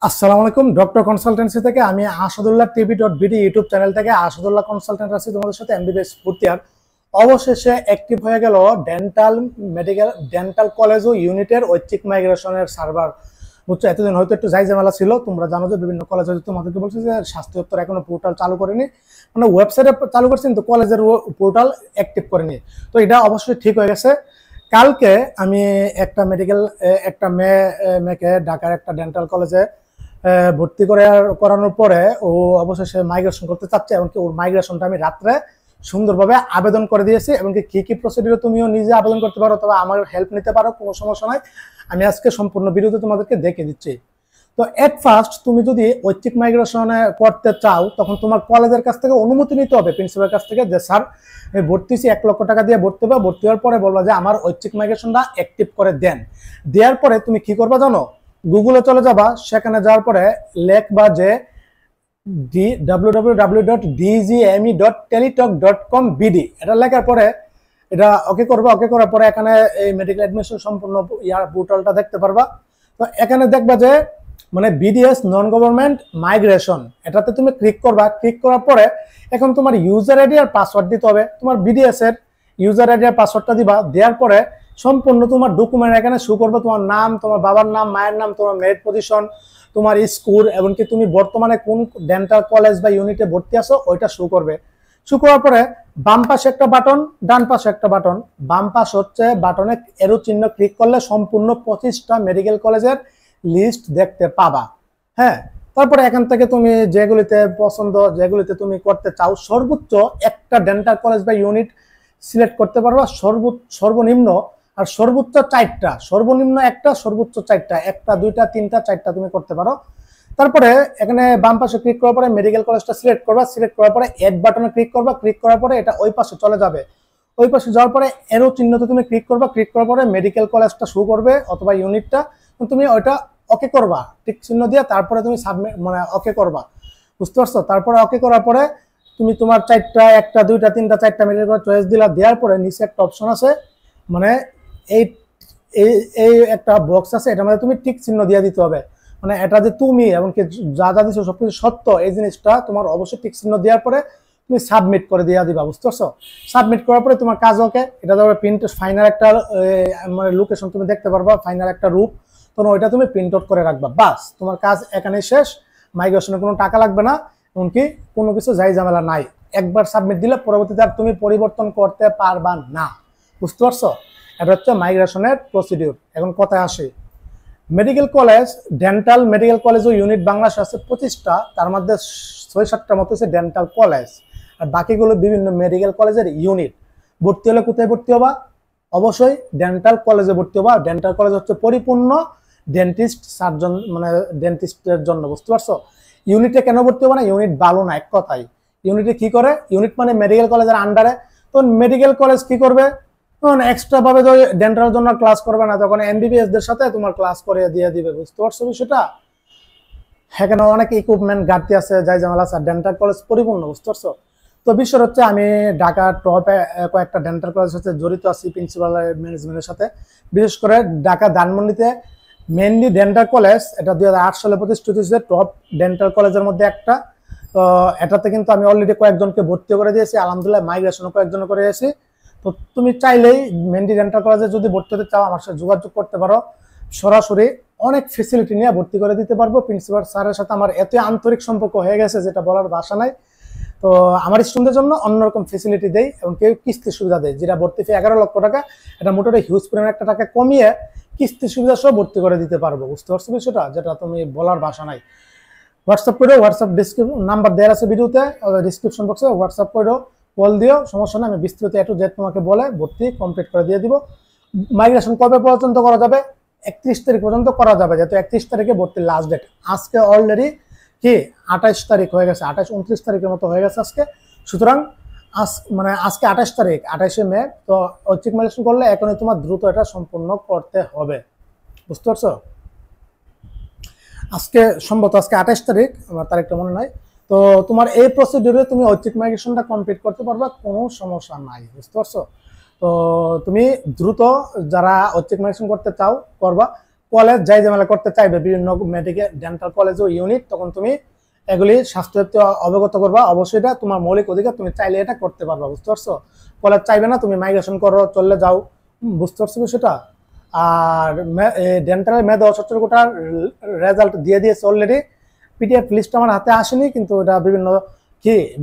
আসসালামু আলাইকুম। Doctor consultancy থেকে আমি আসাদুল্লাহ টিভি.বিডি ইউটিউব চ্যানেল থেকে আসাদুল্লাহ কনসালটেন্ট আছি তোমাদের সাথে এমবিবিএস ফোর্থ ইয়ার। অবশেষে অ্যাক্টিভ হয়ে গেল ডেন্টাল কলেজ ও ইউনিটের ঐচ্ছিক মাইগ্রেশনের সার্ভার। বুঝছো, এতদিন হয়তো একটু ঝামেলা ছিল। তোমরা জানো যে বিভিন্ন কলেজ হয়তো তোমাদেরকে বলছে যে স্বাস্থ্য দপ্তর এখনো পোর্টাল চালু করেনি, মানে ওয়েবসাইটে চালু করছে কিন্তু কলেজের পোর্টাল অ্যাক্টিভ করেনি। তো এটা অবশ্যই ঠিক হয়ে গেছে। কালকে আমি একটা মেয়েকে ঢাকার একটা ডেন্টাল কলেজে ভর্তি করানোর পরে ও অবশেষে মাইগ্রেশন করতে চাচ্ছে, এমনকি ওর মাইগ্রেশনটা আমি রাত্রে সুন্দরভাবে আবেদন করে দিয়েছি। এমনকি কি প্রসিডিউর তুমিও নিজে আবেদন করতে পারো, তবে আমার হেল্প নিতে পারো, কোনো সমস্যা নাই। আমি আজকে সম্পূর্ণ ভিডিওতে তোমাদেরকে দেখে দিচ্ছি। তো এট ফার্স্ট তুমি যদি ঐচ্ছিক মাইগ্রেশনে করতে চাও, তখন তোমার কলেজের কাছ থেকে অনুমতি নিতে হবে, প্রিন্সিপালের কাছ থেকে, যে স্যার আমি ভর্তি হয়েছি, 1 লক্ষ টাকা দিয়ে ভর্তি হবে। ভর্তি হওয়ার পরে বলবা যে আমার ঐচ্ছিক মাইগ্রেশনটা অ্যাক্টিভ করে দেন। দেওয়ার পরে তুমি কি করবা জানো? গুগলে চলে যাবা, সেখানে যাওয়ার পরে লেখবা যে www.dgme.teletalk.com.bd, এটা লেখার পরে এটা ওকে করবা। ওকে করার পরে এখানে এই মেডিকেল অ্যাডমিশন সম্পূর্ণ পোর্টালটা দেখতে পারবা। তো এখানে দেখবা যে মানে বিডিএস নন গভর্নমেন্ট মাইগ্রেশন, এটাতে তুমি ক্লিক করবা। ক্লিক করার পরে এখন তোমার ইউজার আইডি আর পাসওয়ার্ড দিতে হবে। তোমার বিডিএস এর ইউজার আইডি আর পাসওয়ার্ডটা দিবা। দেওয়ার পরে সম্পূর্ণ তোমার ডকুমেন্ট এখানে শো করবে, তোমার নাম, তোমার বাবার নাম, মায়ের নাম, তোমার মেরিট পজিশন, তোমার স্কুল, এমনকি তুমি বর্তমানে কোন ডেন্টাল কলেজ বা ইউনিটে ভর্তি আছো ওইটা শো করবে। শো করার পরে বাম পাশে একটা বাটন, ডান পাশে একটা বাটন। বাম পাশ হচ্ছে বাটনে এরো চিহ্ন ক্লিক করলে সম্পূর্ণ 25টা মেডিকেল কলেজের লিস্ট দেখতে পাবা। হ্যাঁ, তারপরে এখান থেকে তুমি যেগুলিতে পছন্দ, যেগুলিতে তুমি করতে চাও, সর্বোচ্চ একটা ডেন্টাল কলেজ বা ইউনিট সিলেক্ট করতে পারবা। সর্বনিম্ন আর সর্বোচ্চ 4টা, সর্বনিম্ন একটা, সর্বোচ্চ 4টা, 1টা 2টা 3টা 4টা তুমি করতে পারো। তারপরে এখানে বাম পাশে ক্লিক করার পরে মেডিকেল কলেজটা সিলেক্ট করবা। সিলেক্ট করার পরে এড বাটনে ক্লিক করবা। ক্লিক করার পরে এটা ওই পাশে চলে যাবে। ওই পাশে যাওয়ার পরে এরো চিহ্নতে তুমি ক্লিক করবা। ক্লিক করার পরে মেডিকেল কলেজটা শো করবে অথবা ইউনিটটা, তুমি ওইটা ওকে করবা টিক চিহ্ন দিয়ে। তারপরে তুমি সাবমিট মানে ওকে করবা, বুঝতে পারছো? তারপরে ওকে করার পরে তুমি তোমার 4টা, 1টা 2টা 3টা 4টা মেডিকেল কলেজ চয়েস দিলা। দেওয়ার পরে নিচে একটা অপশন আছে, মানে এই এই একটা বক্স আছে, এটার মধ্যে তুমি টিক চিহ্ন দিয়ে দিতে হবে। মানে এটা যে তুমি এমনকি যা যা দিচ্ছ সবকিছু সত্য, এই জিনিসটা তোমার অবশ্যই টিক চিহ্ন দেওয়ার পরে তুমি সাবমিট করে দিয়ে দিবা, বুঝতে পারছো? সাবমিট করার পরে তোমার কাজ ওকে। এটা ধরো প্রিন্ট ফাইনাল একটা মানে লোকেশন তুমি দেখতে পারবা, ফাইনাল একটা রূপ, তখন ওইটা তুমি প্রিন্ট আউট করে রাখবা। বাস, তোমার কাজ এখানে শেষ। মাইগ্রেশনে কোনো টাকা লাগবে না, এমনকি কোনো কিছু ঝামেলা নাই। একবার সাবমিট দিলে পরবর্তীতে আর তুমি পরিবর্তন করতে পারবা না, বুঝতে পারছো? এটা হচ্ছে মাইগ্রেশনের প্রসিডিউর। এখন কথায় আসি, medical college, dental medical college ও ইউনিট বাংলাদেশে আছে 25টা, তার মধ্যে 6-7টা মতো হচ্ছে ডেন্টাল কলেজ, আর বাকিগুলো বিভিন্ন মেডিকেল কলেজের ইউনিট। ভর্তি হলে কোথায় ভর্তি হবা? অবশ্যই ডেন্টাল কলেজে ভর্তি হবা। ডেন্টাল কলেজ হচ্ছে পরিপূর্ণ ডেন্টিস্ট সার্জন, মানে ডেন্টিস্টের জন্য, বুঝতে পারছো? ইউনিটে কেন ভর্তি হবা না? ইউনিট ভালো না, এক কথাই। ইউনিটে কি করে? ইউনিট মানে মেডিকেল কলেজের আন্ডারে। তো মেডিকেল কলেজ কি করবে? এক্সট্রা ভাবে ডেন্টালের জন্য ক্লাস করবে না, তখন এমবিবিএস দের সাথে তোমার ক্লাস করে দিয়ে দিবে, বুঝতে পারছো বিষয়টা? এখানে অনেক ইকুইপমেন্ট ঘাটতি আছে, যাই ঝামেলা আছে। ডেন্টাল কলেজ পরিপূর্ণ, বুঝতে পারছো? তো বিষয় হচ্ছে আমি ঢাকা টপে কয়েকটা ডেন্টাল কলেজের সাথে জড়িত আছি, প্রিন্সিপাল ম্যানেজমেন্টের সাথে। বিশেষ করে ঢাকা ধানমন্ডিতে মেইনলি ডেন্টাল কলেজ, এটা 2008 সালে প্রতিষ্ঠিত হয়েছে, টপ ডেন্টাল কলেজের মধ্যে একটা। তো এটাতে কিন্তু আমি অলরেডি কয়েকজনকে ভর্তি করে দিয়েছি, আলহামদুলিল্লাহ মাইগ্রেশনও কয়েকজন করে দিয়েছি। তো তুমি চাইলেই মেন্ডি ডেন্টাল কলেজে যদি ভর্তি হতে চাও আমার সাথে যোগাযোগ করতে পারো। সরাসরি অনেক ফেসিলিটি নিয়ে ভর্তি করে দিতে পারবো। প্রিন্সিপাল স্যারের সাথে আমার এত আন্তরিক সম্পর্ক হয়ে গেছে যেটা বলার ভাষা নাই। তো আমার স্টুডেন্টদের জন্য অন্যরকম ফেসিলিটি দেয়, এবং কেউ কিস্তির সুবিধা দেয়, যেটা ভর্তি ফি 11 লক্ষ টাকা, এটা মোটামুটি হিউজ পরিমাণ একটা টাকা কমিয়ে কিস্তির সুবিধা সহ ভর্তি করে দিতে পারবো, বুঝতে পারছো বিষয়টা? যেটা তুমি বলার ভাষা নাই। হোয়াটসঅ্যাপ করে, হোয়াটসঅ্যাপ নাম্বার দেওয়া আছে ভিডিওতে, ডিসক্রিপশন বক্সে। হোয়াটসঅ্যাপ করেও কল দিও, সমস্যা নেই। আমি বিস্তারিত A to Z তোমাকে বলে ভর্তি কমপ্লিট করে দিয়ে দিব। মাইগ্রেশন কবে পর্যন্ত করা যাবে? 31 তারিখ পর্যন্ত করা যাবে, যেহেতু 31 তারিখে ভর্তির লাস্ট ডেট। আজকে অলরেডি কি 28 তারিখ হয়ে গেছে, 28-29 তারিখের মতো হয়ে গেছে আজকে। সুতরাং মানে আজকে 28 তারিখ, 28শে মে। তো ঐচ্ছিক মাইগ্রেশন করলে এখনই তোমার দ্রুত এটা সম্পূর্ণ করতে হবে, বুঝতে পারছো? আজকে সম্ভবত আজকে 28 তারিখ, আমার তারিখটা মনে নাই। তো তোমার এই প্রসিডিউরে তুমি ঐচ্ছিক মাইগ্রেশনটা কমপ্লিট করতে পারবা, কোনো সমস্যা নাই, বুঝতে পারছো? তো তুমি দ্রুত যারা ঐচ্ছিক মাইগ্রেশন করতে চাও করবা। কলেজ যাই ঝামেলা করতে চাইবে বিভিন্ন মেডিকেল ডেন্টাল কলেজ ও ইউনিট, তখন তুমি এগুলি স্বাস্থ্য অবগত করবা। অবশ্যই এটা তোমার মৌলিক অধিকার, তুমি চাইলে এটা করতে পারবা, বুঝতে পারছো? কলেজ চাইবে না, তুমি মাইগ্রেশন করো, চলে যাও, বুঝতে পারছো বিষয়টা? আর ডেন্টালের মেধা অসচ্ছল কোটার রেজাল্ট দিয়ে দিয়েছে অলরেডি। পিডিএফ লিস্ট আমার হাতে আসেনি, কিন্তু এটা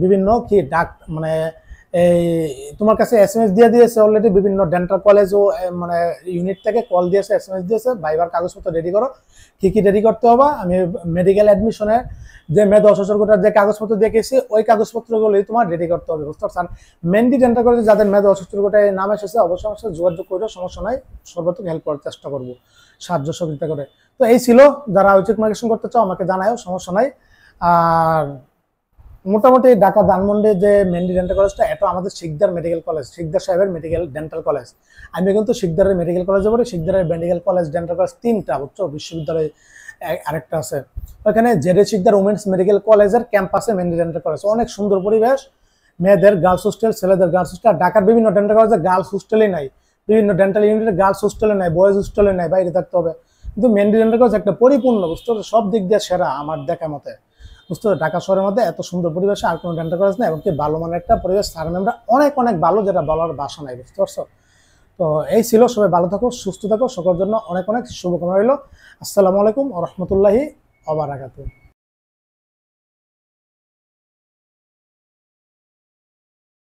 বিভিন্ন কি ডাক মানে এই তোমার কাছে এসএমএস দিয়ে দিয়েছে অলরেডি। বিভিন্ন ডেন্টাল কলেজ ও মানে ইউনিট থেকে কল দিয়েছে, এসএমএস দিয়েছে, ভাইবার কাগজপত্র রেডি করো। কি কি রেডি করতে হবে? আমি মেডিকেল অ্যাডমিশনের যে মেধা অসচ্ছল কোটার যে কাগজপত্র দেখেছি, ওই কাগজপত্রগুলোই তোমার রেডি করতে হবে, বুঝতে পারছেন? মেনলি ডেন্টাল কলেজে যাদের মেধা অসচ্ছল কোটায় নাম এসেছে, অবশ্যই আমার সাথে যোগাযোগ করে, সমস্যা নাই, সর্বোত্তম হেল্প করার চেষ্টা করবো, সাহায্য সহযোগিতা করে। তো এই ছিল, যারা উইক মাইগ্রেশন করতে চাও আমাকে জানাও, সমস্যা নাই। আর মোটামুটি ঢাকা ধানমন্ডি যে মেনলি ডেন্টাল কলেজটা, এটা আমাদের শিকদার মেডিকেল কলেজ, শিকদার সাহেবের মেডিকেল ডেন্টাল কলেজ। আমি কিন্তু শিকদারের মেডিকেল কলেজে পড়ি। শিকদারের মেডিকেল কলেজ ডেন্টাল কলেজ 3টা, বুঝছো? বিশ্ববিদ্যালয় আরেকটা আছে ওখানে। জেডে শিকদার উমেন্স মেডিকেল কলেজের ক্যাম্পাসে মেনলি ডেন্টাল কলেজ, অনেক সুন্দর পরিবেশ, মেয়েদের গার্লস হোস্টেল, ছেলেদের গার্লস হোস্টেল। ঢাকার বিভিন্ন ডেন্টাল কলেজে গার্লস হোস্টেলই নাই, বিভিন্ন ডেন্টাল ইউনিটের গার্লস হোস্টেলে নাই, বয়েজ হোস্টেলে নাই, বাইরে থাকতে হবে। কিন্তু মেনলি ডেন্টাল কলেজ একটা পরিপূর্ণ, বুঝতে পারছো? সব দিক দিয়ে সেরা আমার দেখা মতে, বুঝতে পারছো? ঢাকা শহরের মধ্যে এত সুন্দর পরিবেশে আর কোনো ডেন্টাল কলেজ নেই, এবং কি ভালো মানের একটা পরিবেশ, স্যার ম্যামরা অনেক অনেক ভালো, যেটা বলার ভাষা নাই, বুঝতে পারছো? তো এই ছিল, সবাই ভালো থাকো, সুস্থ থাকো, সকলের জন্য অনেক অনেক শুভকামনা রইল। আসসালামু আলাইকুম ওয়া রাহমাতুল্লাহি ওয়া বারাকাতুহু।